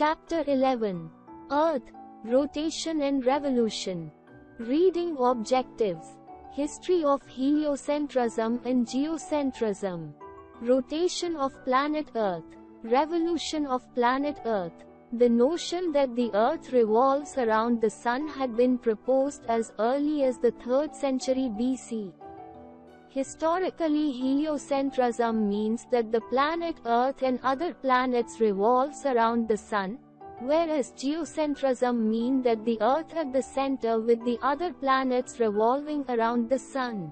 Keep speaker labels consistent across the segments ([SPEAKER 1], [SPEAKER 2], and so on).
[SPEAKER 1] Chapter 11. Earth, Rotation and Revolution. Reading objectives. History of heliocentrism and geocentrism. Rotation of planet Earth. Revolution of planet Earth. The notion that the Earth revolves around the Sun had been proposed as early as the 3rd century BC. Historically, heliocentrism means that the planet Earth and other planets revolves around the Sun, whereas geocentrism means that the Earth at the center with the other planets revolving around the Sun.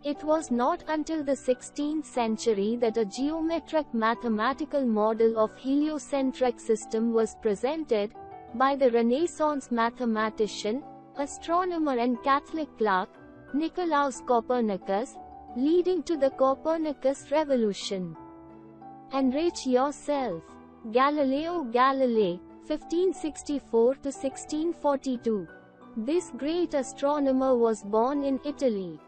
[SPEAKER 1] It was not until the 16th century that a geometric mathematical model of heliocentric system was presented by the Renaissance mathematician, astronomer and Catholic clerk, Nicolaus Copernicus, leading to the Copernicus revolution. Enrich yourself. Galileo Galilei, 1564 to 1642. This great astronomer was born in Italy.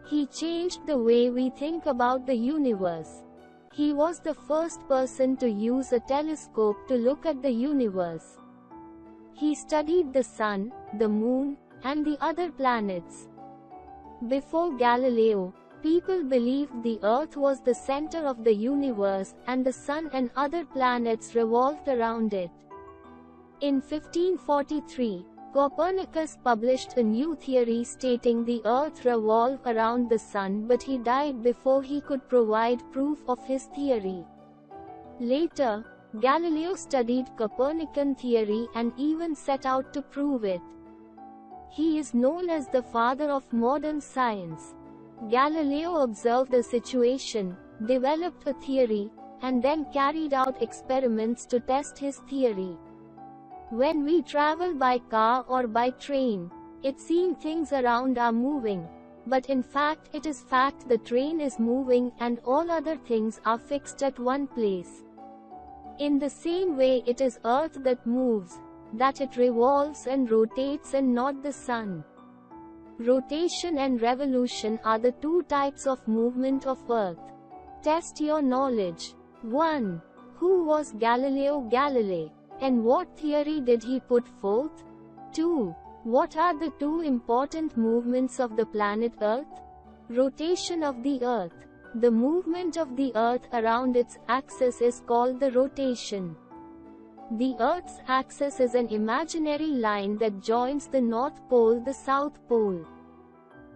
[SPEAKER 1] He changed the way we think about the universe. He was the first person to use a telescope to look at the universe. He studied the sun, the moon, and the other planets. Before Galileo, people believed the Earth was the center of the universe and the Sun and other planets revolved around it. In 1543, Copernicus published a new theory stating the Earth revolved around the Sun, but he died before he could provide proof of his theory. Later, Galileo studied Copernican theory and even set out to prove it. He is known as the father of modern science. Galileo observed a situation, developed a theory, and then carried out experiments to test his theory. When we travel by car or by train, it seems things around are moving, but in fact it is fact the train is moving and all other things are fixed at one place. In the same way it is Earth that moves, that it revolves and rotates and not the Sun. Rotation and revolution are the two types of movement of Earth. Test your knowledge. 1. Who was Galileo Galilei, and what theory did he put forth? 2. What are the two important movements of the planet Earth? Rotation of the Earth. The movement of the Earth around its axis is called the rotation. The Earth's axis is an imaginary line that joins the North Pole the South Pole.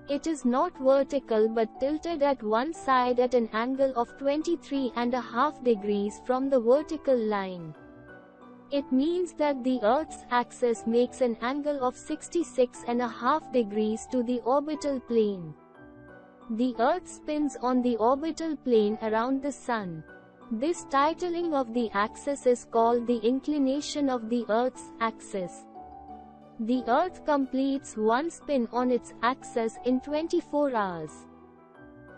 [SPEAKER 1] It is not vertical but tilted at one side at an angle of 23.5 degrees from the vertical line. It means that the Earth's axis makes an angle of 66.5 degrees to the orbital plane. The Earth spins on the orbital plane around the Sun. This titling of the axis is called the inclination of the Earth's axis. The Earth completes one spin on its axis in 24 hours.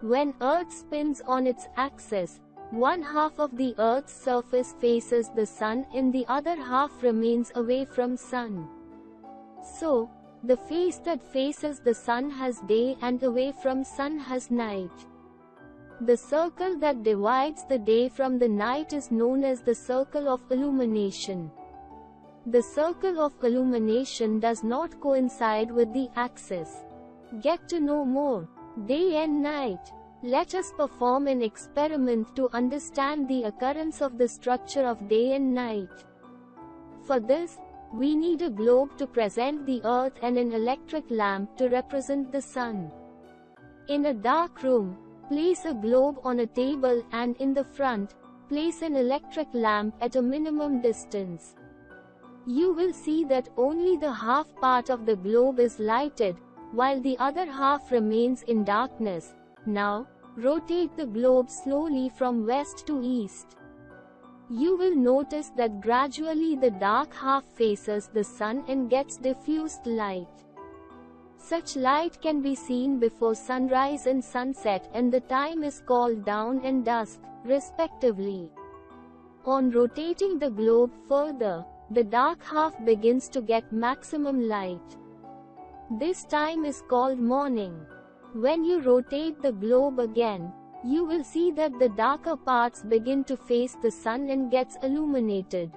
[SPEAKER 1] When Earth spins on its axis, one half of the Earth's surface faces the Sun and the other half remains away from Sun. So, the face that faces the Sun has day and away from Sun has night. The circle that divides the day from the night is known as the circle of illumination. The circle of illumination does not coincide with the axis. Get to know more. Day and night. Let us perform an experiment to understand the occurrence of the structure of day and night. For this, we need a globe to present the Earth and an electric lamp to represent the Sun. In a dark room, place a globe on a table and in the front, place an electric lamp at a minimum distance. You will see that only the half part of the globe is lighted, while the other half remains in darkness. Now, rotate the globe slowly from west to east. You will notice that gradually the dark half faces the Sun and gets diffused light. Such light can be seen before sunrise and sunset, and the time is called dawn and dusk, respectively. On rotating the globe further, the dark half begins to get maximum light. This time is called morning. When you rotate the globe again, you will see that the darker parts begin to face the Sun and gets illuminated.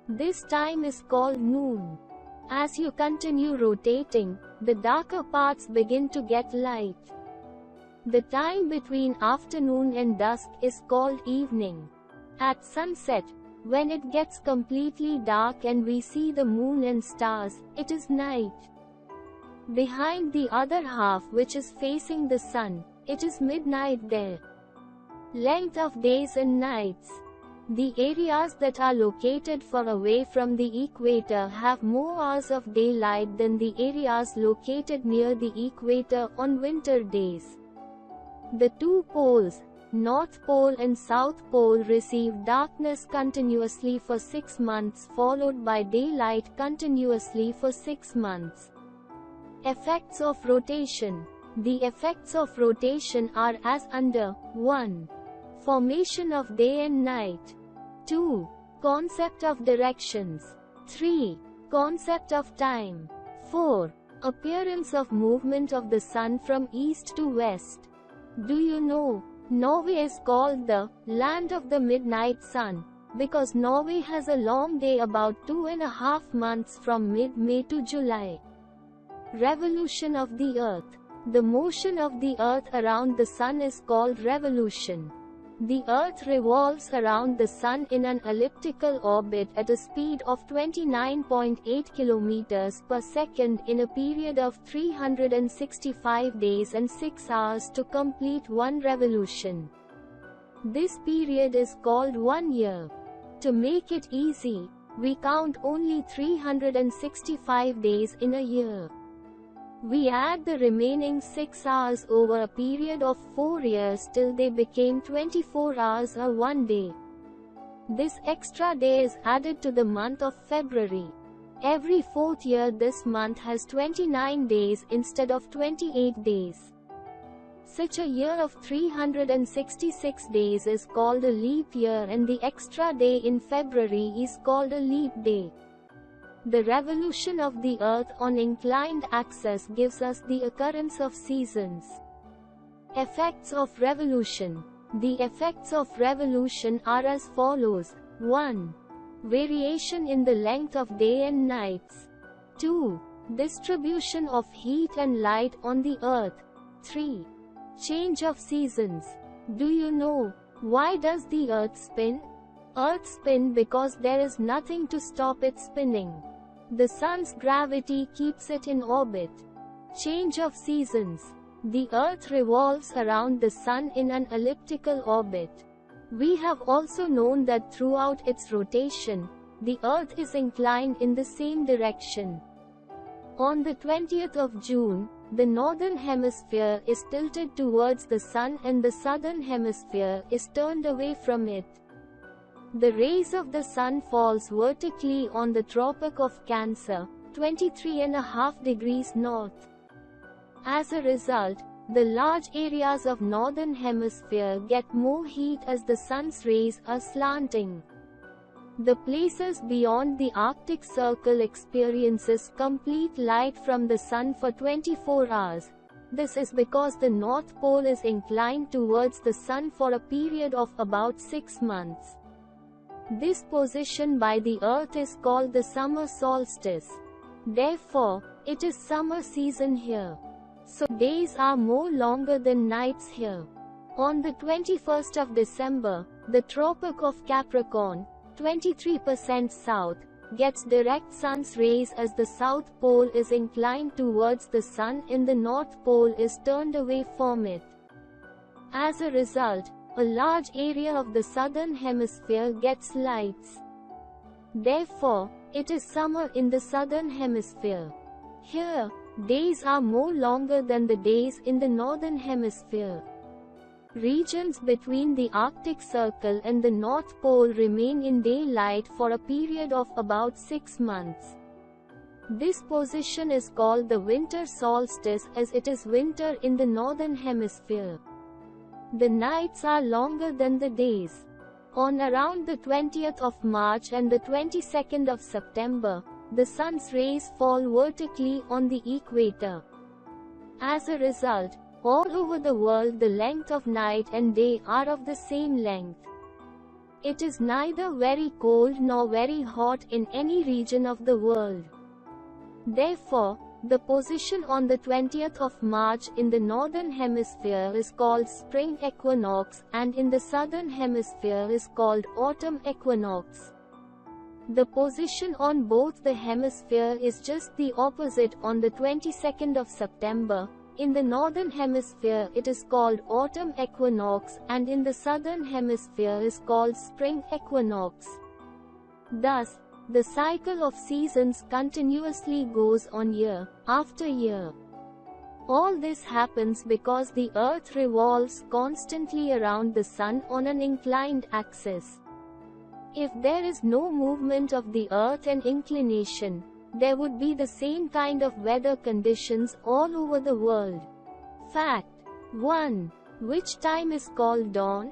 [SPEAKER 1] This time is called noon. As you continue rotating, the darker parts begin to get light. The time between afternoon and dusk is called evening. At sunset, when it gets completely dark and we see the moon and stars, it is night. Behind the other half, which is facing the sun, it is midnight there. Length of days and nights. The areas that are located far away from the equator have more hours of daylight than the areas located near the equator on winter days. The two poles, North Pole and South Pole, receive darkness continuously for 6 months followed by daylight continuously for 6 months. Effects of rotation. The effects of rotation are as under: 1. Formation of day and night. 2. Concept of directions. 3. Concept of time. 4. Appearance of movement of the sun from east to west. Do you know, Norway is called the land of the midnight sun, because Norway has a long day about 2.5 months from mid-May to July. Revolution of the Earth. The motion of the Earth around the sun is called revolution. The Earth revolves around the Sun in an elliptical orbit at a speed of 29.8 kilometers per second in a period of 365 days and 6 hours to complete one revolution. This period is called 1 year. To make it easy, we count only 365 days in a year. We add the remaining 6 hours over a period of 4 years till they became 24 hours or 1 day. This extra day is added to the month of February. Every 4th year this month has 29 days instead of 28 days. Such a year of 366 days is called a leap year, and the extra day in February is called a leap day. The revolution of the Earth on inclined axis gives us the occurrence of seasons. Effects of revolution. The effects of revolution are as follows: 1. Variation in the length of day and nights. 2. Distribution of heat and light on the Earth. 3. Change of seasons. Do you know, why does the Earth spin? Earth spin because there is nothing to stop it spinning. The sun's gravity keeps it in orbit. Change of seasons. The Earth revolves around the sun in an elliptical orbit. We have also known that throughout its rotation, the Earth is inclined in the same direction. On the 20th of June, the northern hemisphere is tilted towards the sun and the southern hemisphere is turned away from it. The rays of the sun falls vertically on the Tropic of Cancer, 23.5 degrees north. As a result, the large areas of northern hemisphere get more heat as the sun's rays are slanting. The places beyond the Arctic Circle experiences complete light from the sun for 24 hours. This is because the North Pole is inclined towards the sun for a period of about 6 months. This position by the Earth is called the summer solstice. Therefore, it is summer season here. So days are more longer than nights here. On the 21st of December, the Tropic of Capricorn, 23% south, gets direct sun's rays as the South Pole is inclined towards the sun and the North Pole is turned away from it. As a result, a large area of the southern hemisphere gets lights. Therefore, it is summer in the southern hemisphere. Here, days are more longer than the days in the northern hemisphere. Regions between the Arctic Circle and the North Pole remain in daylight for a period of about 6 months. This position is called the winter solstice as it is winter in the northern hemisphere. The nights are longer than the days. On around the 20th of March and the 22nd of September, the sun's rays fall vertically on the equator. As a result, all over the world the length of night and day are of the same length. It is neither very cold nor very hot in any region of the world. Therefore, the position on the 20th of March in the northern hemisphere is called spring equinox, and in the southern hemisphere is called autumn equinox. The position on both the hemisphere is just the opposite on the 22nd of September. In the northern hemisphere it is called autumn equinox, and in the southern hemisphere is called spring equinox. Thus, the cycle of seasons continuously goes on year after year. All this happens because the Earth revolves constantly around the Sun on an inclined axis. If there is no movement of the Earth and inclination, there would be the same kind of weather conditions all over the world. Fact 1. Which time is called dawn?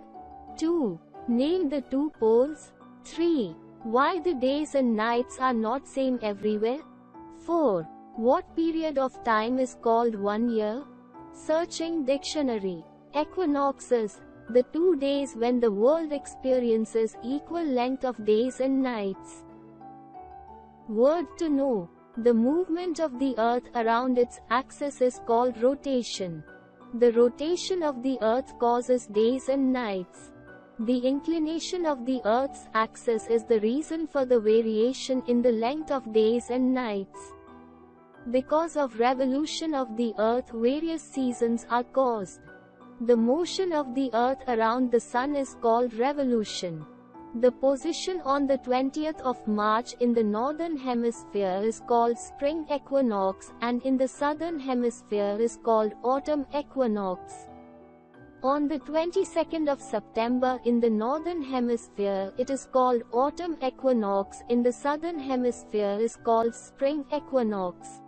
[SPEAKER 1] 2. Name the two poles. 3. Why the days and nights are not same everywhere? 4. What period of time is called 1 year? Searching dictionary. Equinoxes, the 2 days when the world experiences equal length of days and nights. Word to know. The movement of the Earth around its axis is called rotation. The rotation of the Earth causes days and nights. The inclination of the Earth's axis is the reason for the variation in the length of days and nights. Because of revolution of the Earth, various seasons are caused. The motion of the Earth around the Sun is called revolution. The position on the 20th of March in the northern hemisphere is called spring equinox, and in the southern hemisphere is called autumn equinox. On the 22nd of September in the northern hemisphere it is called autumn equinox, in the southern hemisphere is called spring equinox.